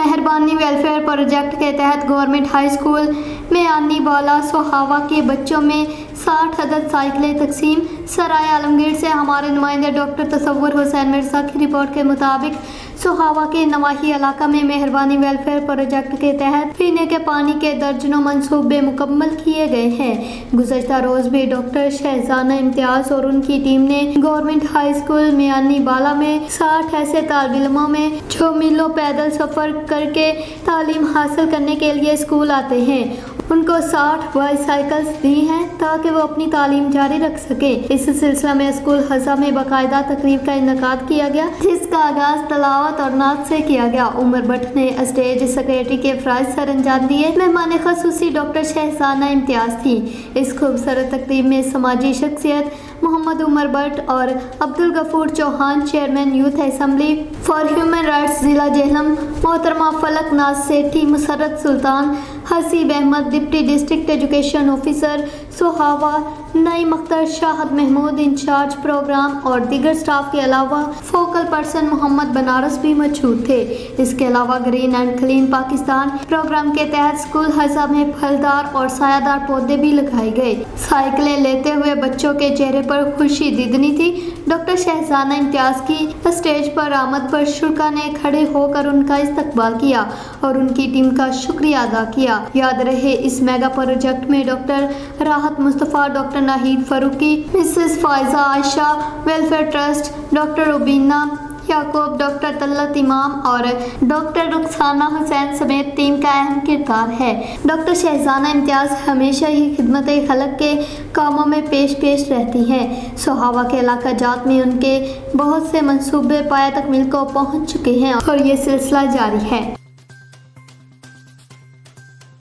مہربانی welfare project کے تحت گورنمنٹ ہائی اسکول میانی بالا سوہاوا کے بچوں میں 60 عدد سائیکلیں تقسیم۔ سرائے عالمگیر سے ہمارے نمائندے ڈاکٹر تصور حسین مرزا کی رپورٹ کے مطابق سوہاوا کے نواحی علاقہ میں مہربانی ویلفیئر پروجیکٹ کے تحت پینے کے پانی کے درجنوں منصوبے مکمل کیے گئے ہیں۔ گزشتہ روز بھی ڈاکٹر شہزانہ امتیاز اور ان کی ٹیم نے گورنمنٹ ہائی اسکول میانی بالا میں 60 ایسے طالب علموں میں جو میلوں پیدل سفر کر کے تعلیم حاصل کرنے کے لیے اسکول آتے ہیں، ان کو 60 بائی سائیکلز دی ہیں تاکہ وہ اپنی تعلیم جاری رکھ سکیں۔ اس سلسلہ میں اسکول ہزا میں باقاعدہ تقریب کا انعقاد کیا گیا، جس کا آغاز تلاوت اور نعت سے کیا گیا۔ عمر بٹ نے اسٹیج سیکرٹری کے فرائض سر انجام دیے۔ مہمان خصوصی ڈاکٹر شہزانہ امتیاز تھی۔ اس خوبصورت تقریب میں سماجی شخصیت محمد عمر بٹ اور Abdul Ghafoor Chauhan, chairman youth assembly for human rights ضلع جہلم، محترمہ Falak Naz Sethi, Musarrat Sultan, Haseeb Ahmed deputy district education officer Sohawa, Naeem Akhtar, Shahid Mahmood incharge programme اور دیگر سٹاف کے علاوہ فوکل پرسن محمد بنارس بھی موجود تھے۔ اس کے علاوہ green and clean Pakistan programme کے تحت اسکول ہزا میں پھلدار اور سایہ دار پودے بھی لگائے گئے۔ سائیکلیں لیتے ہوئے بچوں کے چہرے پر خوشی دیدنی تھی۔ ڈاکٹر شہزانہ امتیاز کی اسٹیج پر آمد پر شرکا نے کھڑے ہو کر ان کا استقبال کیا اور ان کی ٹیم کا شکریہ ادا کیا۔ یاد رہے اس میگا پروجیکٹ میں ڈاکٹر راحت مصطفیٰ، ڈاکٹر ناہید فاروقی، مسز فائزہ عائشہ ویلفیئر ٹرسٹ، ڈاکٹر روبینہ یعقوب، ڈاکٹر طلعت امام اور ڈاکٹر رخسانہ حسین سمیت ٹیم کا اہم کردار ہے۔ ڈاکٹر شہزانہ امتیاز ہمیشہ ہی خدمت خلق کے کاموں میں پیش رہتی ہیں۔ سوہاوا کے علاقہ جات میں ان کے بہت سے منصوبے پایہ تکمیل کو پہنچ چکے ہیں اور یہ سلسلہ جاری ہے۔